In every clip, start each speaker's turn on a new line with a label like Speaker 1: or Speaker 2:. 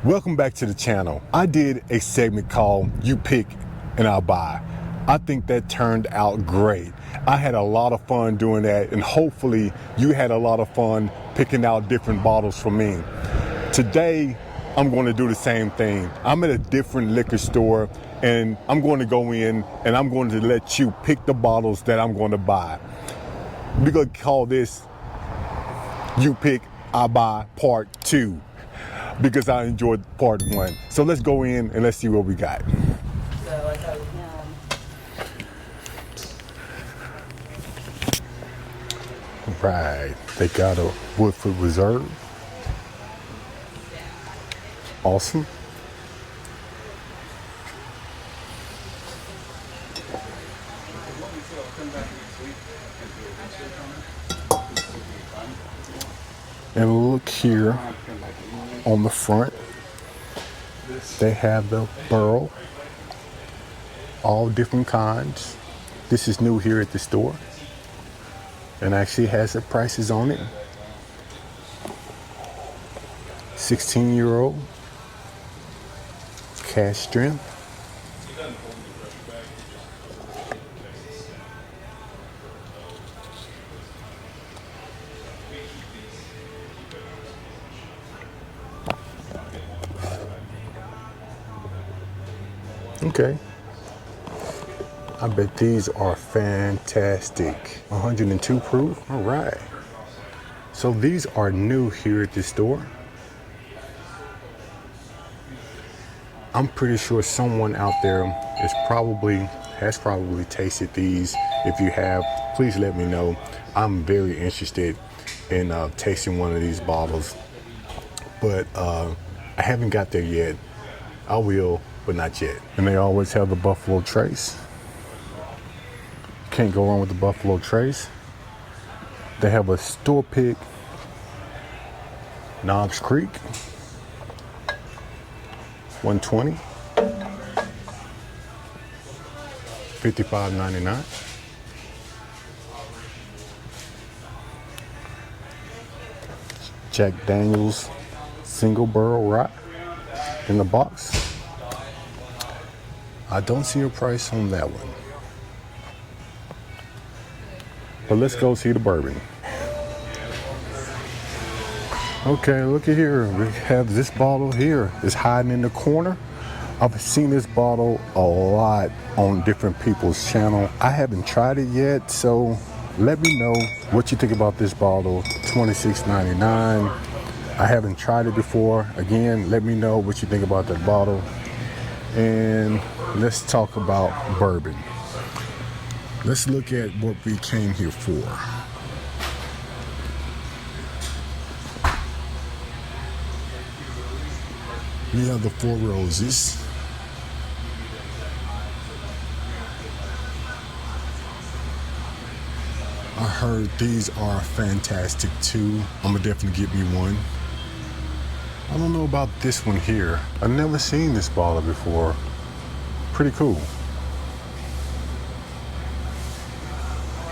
Speaker 1: Welcome back to the channel. I did a segment called You Pick and I'll Buy. I think that turned out great. I had a lot of fun doing that, and hopefully you had a lot of fun picking out different bottles for me. Today, I'm going to do the same thing. I'm at a different liquor store, and I'm going to go in and I'm going to let you pick the bottles that I'm going to buy. We're going to call this You Pick, I Buy Part 2. Because I enjoyed part 1. So let's go in and let's see what we got. Right, they got a Woodford Reserve. Awesome. And look here on the front, they have the Bourbon, all different kinds. This is new here at the store, and actually has the prices on it. 16-year-old cash strength. Okay, I bet these are fantastic. 102 proof, all right. So these are new here at the store. I'm pretty sure someone out there has probably tasted these. If you have, please let me know. I'm very interested in tasting one of these bottles, but I haven't got there yet. I will, but not yet. And they always have the Buffalo Trace. Can't go wrong with the Buffalo Trace. They have a store pick Knobs Creek 120, $55.99. Jack Daniel's single barrel rye in the box. I don't see a price on that one. But let's go see the bourbon. Okay, look at here. We have this bottle here. It's hiding in the corner. I've seen this bottle a lot on different people's channel. I haven't tried it yet, so let me know what you think about this bottle. $26.99. I haven't tried it before. Again, let me know what you think about that bottle. And let's talk about bourbon. Let's look at what we came here for. We have the Four Roses. I heard these are fantastic too. I'm gonna definitely get me one. I don't know about this one here. I've never seen this bottle before. Pretty cool.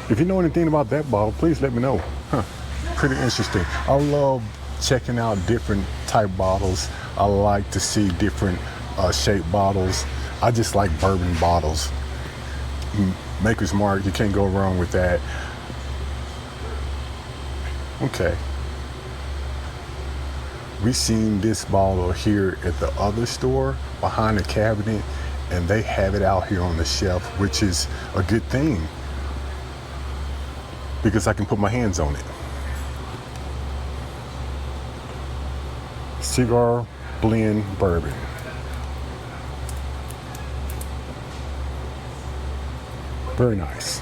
Speaker 1: If you know anything about that bottle, please let me know. Pretty interesting. I love checking out different type bottles. I like to see different shaped bottles. I just like bourbon bottles. Maker's Mark, you can't go wrong with that. Okay. We seen this bottle here at the other store behind the cabinet, and they have it out here on the shelf, which is a good thing because I can put my hands on it. Cigar blend bourbon. Very nice.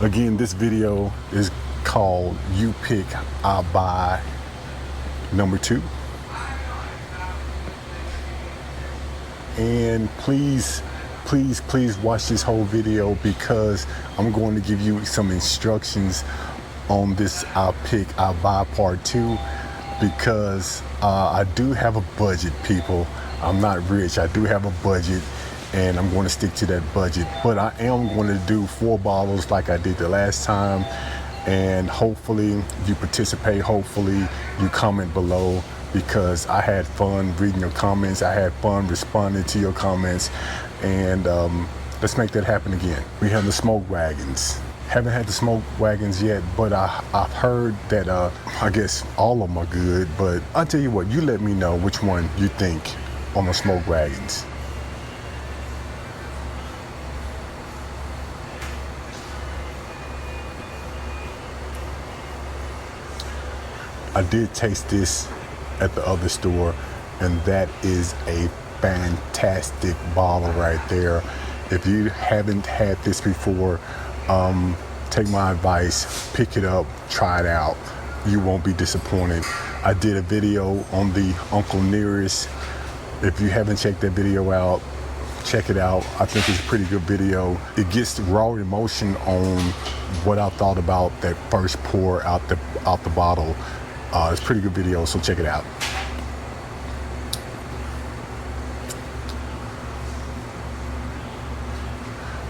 Speaker 1: Again, this video is called You Pick, I Buy number 2. And please watch this whole video because I'm going to give you some instructions on this I Pick, I Buy Part 2 because I do have a budget, people. I'm not rich. I do have a budget, and I'm going to stick to that budget. But I am going to do 4 bottles like I did the last time, and hopefully you participate. Hopefully you comment below because I had fun reading your comments. I had fun responding to your comments, and let's make that happen again. We have the smoke wagons. Haven't had the smoke wagons yet, but I've heard that I guess all of them are good, but I'll tell you what, you let me know which one you think on the smoke wagons. I did taste this at the other store, and that is a fantastic bottle right there. If you haven't had this before, take my advice, pick it up, try it out. You won't be disappointed. I did a video on the Uncle Nearest. If you haven't checked that video out, check it out. I think it's a pretty good video. It gets the raw emotion on what I thought about that first pour out the bottle. It's a pretty good video, so check it out.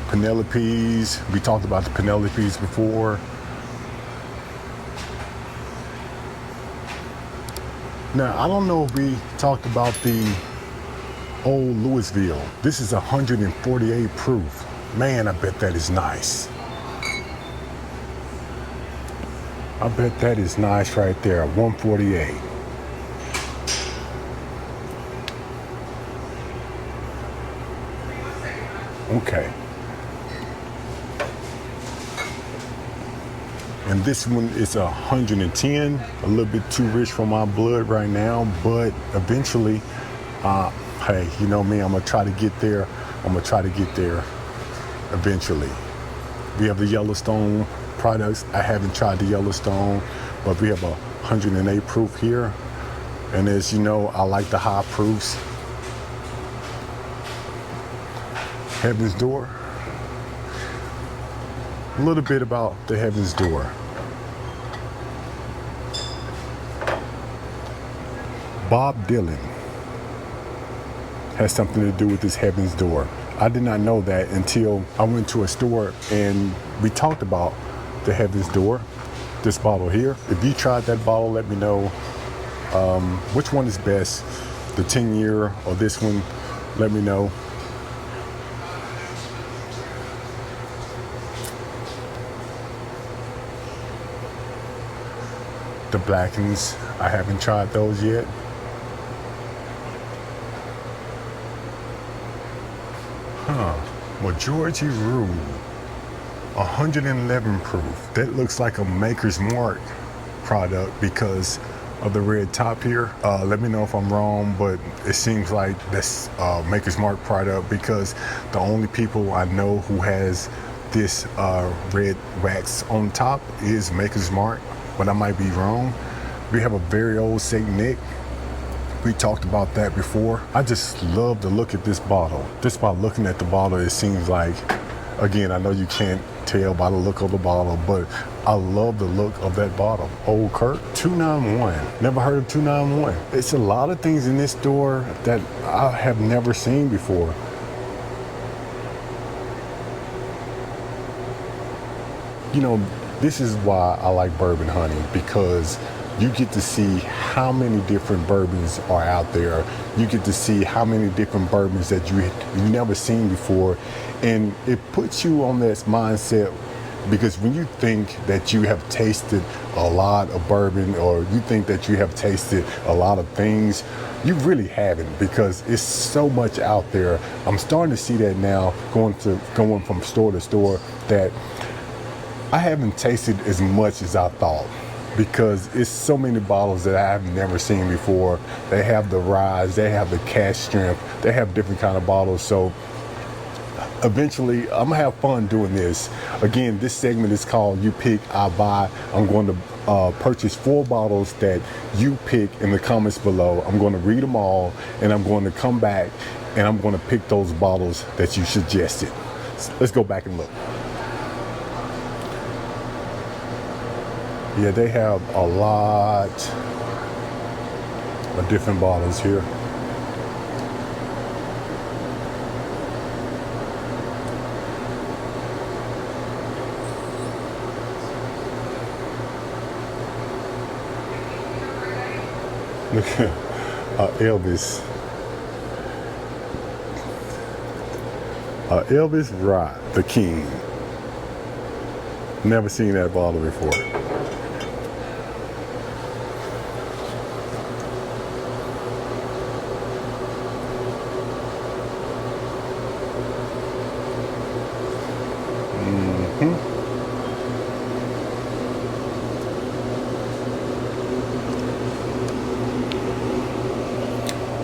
Speaker 1: Penelopes, we talked about the Penelopes before. Now, I don't know if we talked about the old Louisville. This is 148 proof. Man, I bet that is nice. I bet that is nice right there, 148. Okay. And this one is 110, a little bit too rich for my blood right now, but eventually, hey, you know me, I'm gonna try to get there. Eventually. We have the Yellowstone products. I haven't tried the Yellowstone, but we have a 108 proof here. And as you know, I like the high proofs. Heaven's Door. A little bit about the Heaven's Door. Bob Dylan has something to do with this Heaven's Door. I did not know that until I went to a store and we talked about the Heaven's Door, this bottle here. If you tried that bottle, let me know which one is best, the 10-year or this one. Let me know. The Blackens, I haven't tried those yet. Majority Rule, 111 proof. That looks like a Maker's Mark product because of the red top here. Let me know if I'm wrong, but it seems like that's Maker's Mark product because the only people I know who has this red wax on top is Maker's Mark, but I might be wrong. We have a very old Saint Nick. We talked about that before. I just love the look at this bottle. Just by looking at the bottle, it seems like, again, I know you can't tell by the look of the bottle, but I love the look of that bottle. Old Kirk, 291. Never heard of 291. It's a lot of things in this store that I have never seen before. You know, this is why I like bourbon hunting, because you get to see how many different bourbons are out there. You get to see how many different bourbons that you've never seen before. And it puts you on this mindset, because when you think that you have tasted a lot of bourbon, or you think that you have tasted a lot of things, you really haven't, because it's so much out there. I'm starting to see that now, going from store to store, that I haven't tasted as much as I thought, because it's so many bottles that I have never seen before. They have the rise, they have the cash strength, they have different kind of bottles. So eventually I'm gonna have fun doing this. Again, this segment is called You Pick, I Buy. I'm going to purchase 4 bottles that you pick in the comments below. I'm going to read them all, and I'm going to come back and I'm going to pick those bottles that you suggested. So let's go back and look. Yeah, they have a lot of different bottles here. Look at Elvis. Elvis Rod, the King. Never seen that bottle before.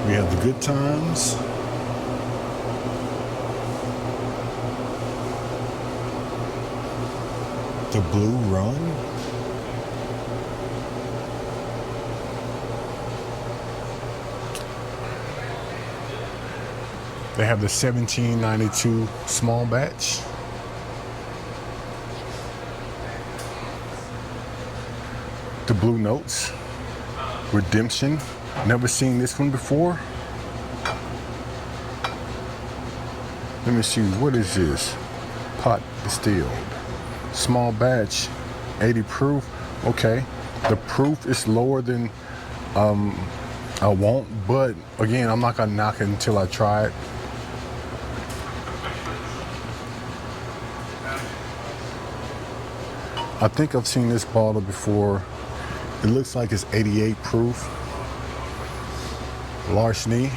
Speaker 1: We have the Good Times. The Blue Run. They have the 1792 small batch. The Blue Notes. Redemption. Never seen this one before. Let me see, what is this? Pot distilled. Small batch, 80 proof. Okay, the proof is lower than I want, but again, I'm not gonna knock it until I try it. I think I've seen this bottle before. It looks like it's 88 proof. Larceny.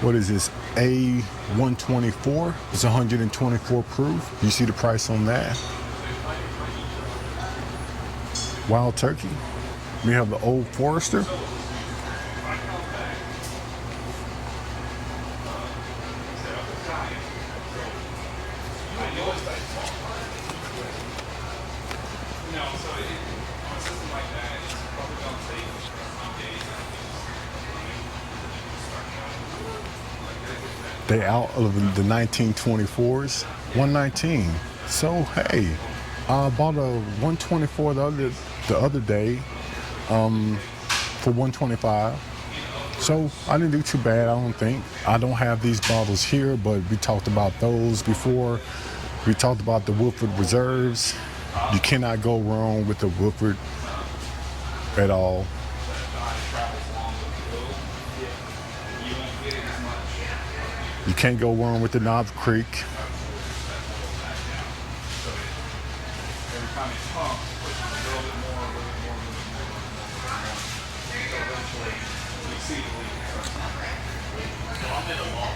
Speaker 1: What is this? A124. It's 124 proof. You see the price on that? Wild Turkey. We have the Old Forester. They out of the 1924s, 119. So hey, I bought a 124 the other day for 125. So I didn't do too bad, I don't think. I don't have these bottles here, but we talked about those before. We talked about the Woodford Reserves. You cannot go wrong with the Woodford at all. You can't go wrong with the Knob Creek.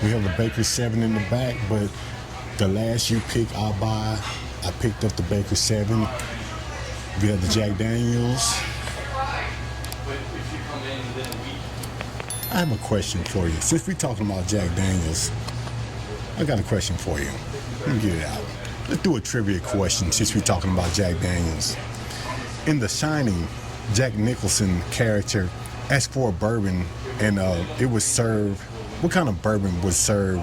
Speaker 1: We have the Baker 7 in the back, but the last you pick, I'll buy. I picked up the Baker 7. We have the Jack Daniels. I have a question for you. Since we're talking about Jack Daniels, I got a question for you. Let me get it out. Let's do a trivia question since we're talking about Jack Daniels. In The Shining, Jack Nicholson character asked for a bourbon, and it was served. What kind of bourbon was served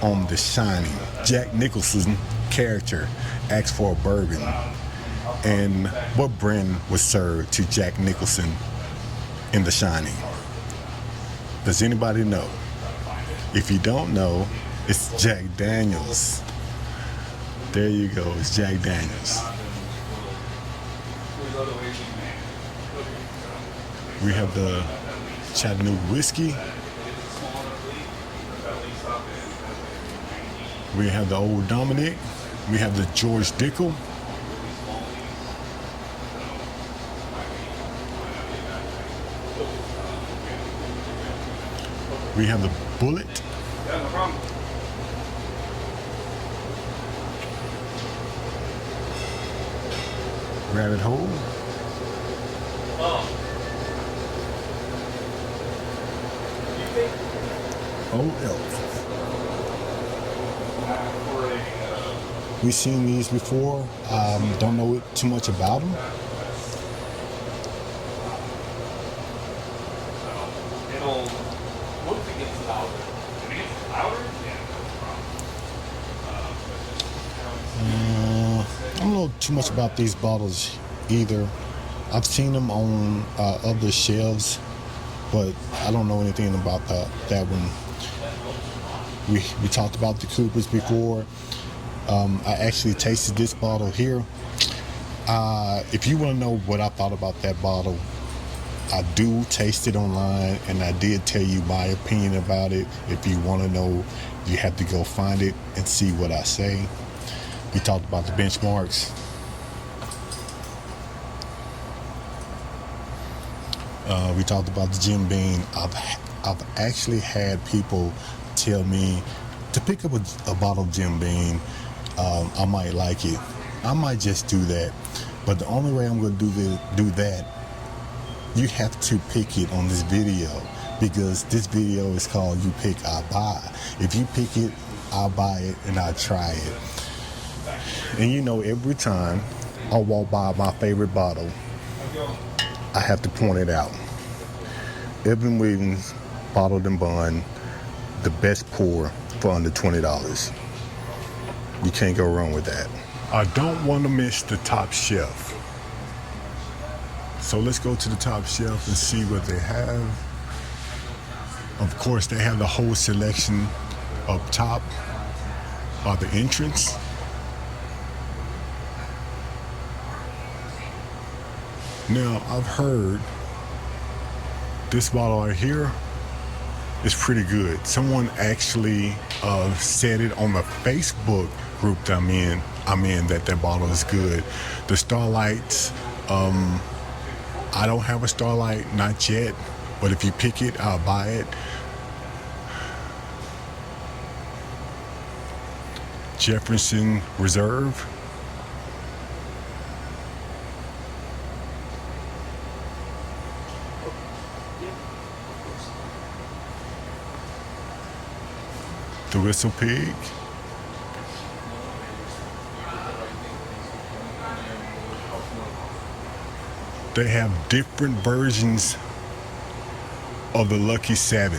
Speaker 1: on The Shining? Jack Nicholson character asked for a bourbon, and what brand was served to Jack Nicholson in The Shining? Does anybody know? If you don't know, it's Jack Daniels. There you go, it's Jack Daniels. We have the Chattanooga whiskey. We have the Old Dominic. We have the George Dickel. We have the Bullet. Rabbit Hole. Old Elk. We've seen these before. Don't know too much about them. I don't know too much about these bottles either. I've seen them on other shelves, but I don't know anything about that one. We talked about the Coopers before. I actually tasted this bottle here. If you want to know what I thought about that bottle, I do taste it online, and I did tell you my opinion about it. If you want to know, you have to go find it and see what I say. We talked about the benchmarks. We talked about the Jim Beam. I've actually had people tell me to pick up a bottle of Jim Beam. I might like it. I might just do that. But the only way I'm going to do that, you have to pick it on this video, because this video is called You Pick, I Buy. If you pick it, I'll buy it and I'll try it. And you know, every time I walk by my favorite bottle, I have to point it out. Evan Williams Bottled and Bond, the best pour for under $20. You can't go wrong with that. I don't want to miss the top shelf. So let's go to the top shelf and see what they have. Of course, they have the whole selection up top by the entrance. Now, I've heard this bottle right here is pretty good. Someone actually said it on the Facebook group that I'm in that bottle is good. The Starlights, I don't have a Starlight, not yet, but if you pick it, I'll buy it. Jefferson Reserve. The Whistle Pig. They have different versions of the Lucky 7.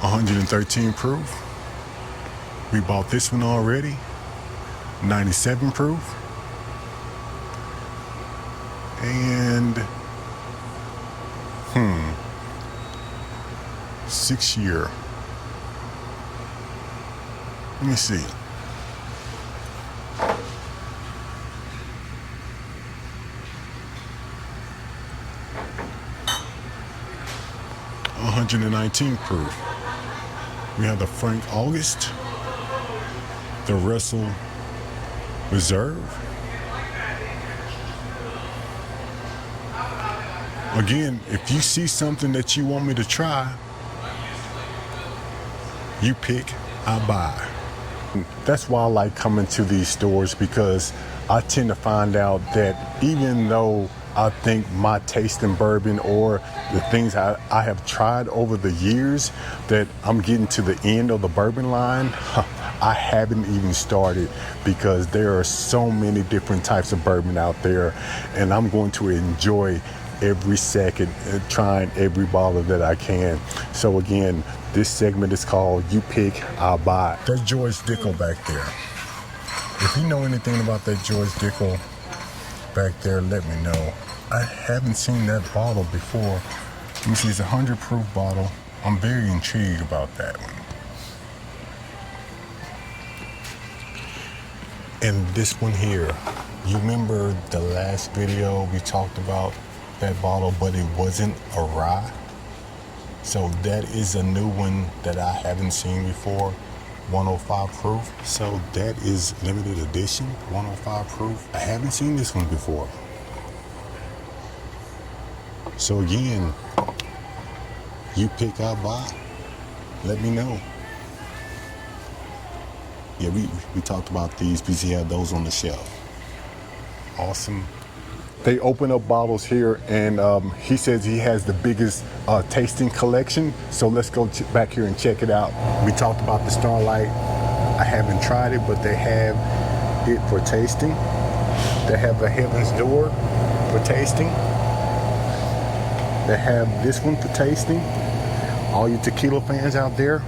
Speaker 1: (113 proof). We bought this one already. 97 proof. And 6 year. Let me see. (119 proof). We have the Frank August, the Russell Reserve. Again, if you see something that you want me to try, you pick, I buy. That's why I like coming to these stores, because I tend to find out that even though I think my taste in bourbon or the things I have tried over the years, that I'm getting to the end of the bourbon line, I haven't even started, because there are so many different types of bourbon out there, and I'm going to enjoy every second, trying every bottle that I can. So again, this segment is called You Pick, I Buy. There's George Dickel back there. If you know anything about that George Dickel back there, let me know. I haven't seen that bottle before. Let me see, it's a 100 proof bottle. I'm very intrigued about that one. And this one here, you remember the last video we talked about that bottle, but it wasn't a rye? So that is a new one that I haven't seen before, 105 proof. So that is limited edition, 105 proof. I haven't seen this one before. So again, you pick, I buy. Let me know. Yeah, we talked about these because he had those on the shelf. Awesome. They open up bottles here, and he says he has the biggest tasting collection. So let's go back here and check it out. We talked about the Starlight. I haven't tried it, but they have it for tasting. They have the Heaven's Door for tasting. They have this one for tasting. All you tequila fans out there.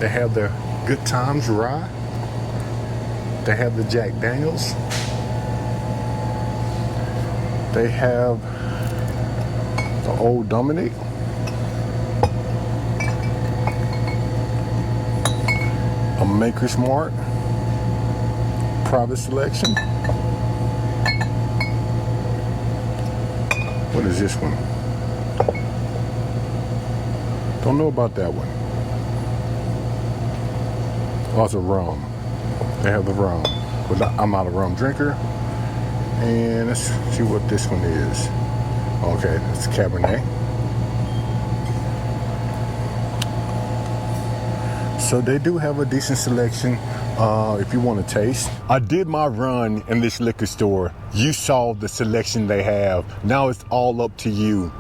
Speaker 1: They have the Good Times Rye. They have the Jack Daniels. They have the Old Dominic. A Maker's Mark. Private selection. What is this one? Don't know about that one. Oh, it's a rum. They have the rum. But I'm not a rum drinker. And let's see what this one is. Okay, it's Cabernet. So they do have a decent selection if you want to taste. I did my run in this liquor store. You saw the selection they have. Now it's all up to you.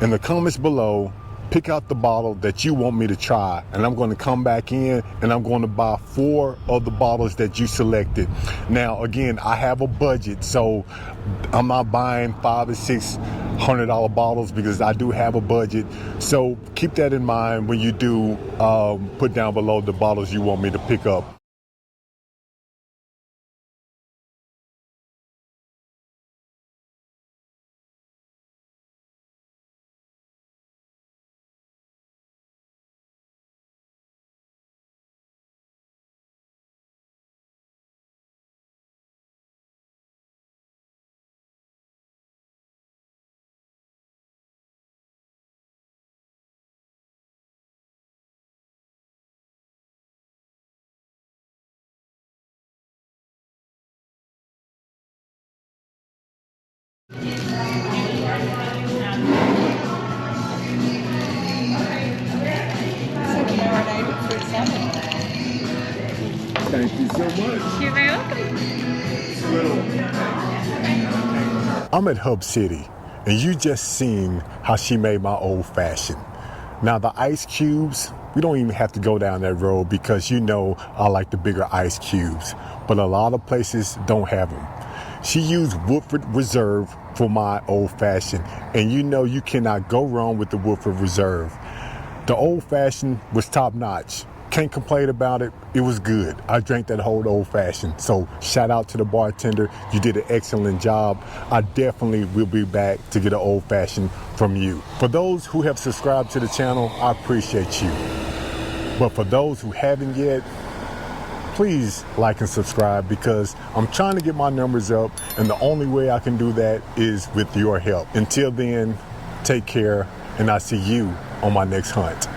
Speaker 1: In the comments below, pick out the bottle that you want me to try, and I'm going to come back in and I'm going to buy 4 of the bottles that you selected. Now again, I have a budget, so I'm not buying $500 or $600 bottles because I do have a budget. So keep that in mind when you do put down below the bottles you want me to pick up. Thank you so much.
Speaker 2: You're very welcome.
Speaker 1: I'm at Hub City, and you just seen how she made my old fashioned. Now the ice cubes, we don't even have to go down that road because you know I like the bigger ice cubes, but a lot of places don't have them. She used Woodford Reserve for my old fashioned, and you know you cannot go wrong with the Woodford Reserve. The old fashioned was top notch. Can't complain about it. It was good. I drank that whole old fashioned. So shout out to the bartender. You did an excellent job. I definitely will be back to get an old fashioned from you. For those who have subscribed to the channel, I appreciate you. But for those who haven't yet, please like and subscribe because I'm trying to get my numbers up, and the only way I can do that is with your help. Until then, take care, and I'll see you on my next hunt.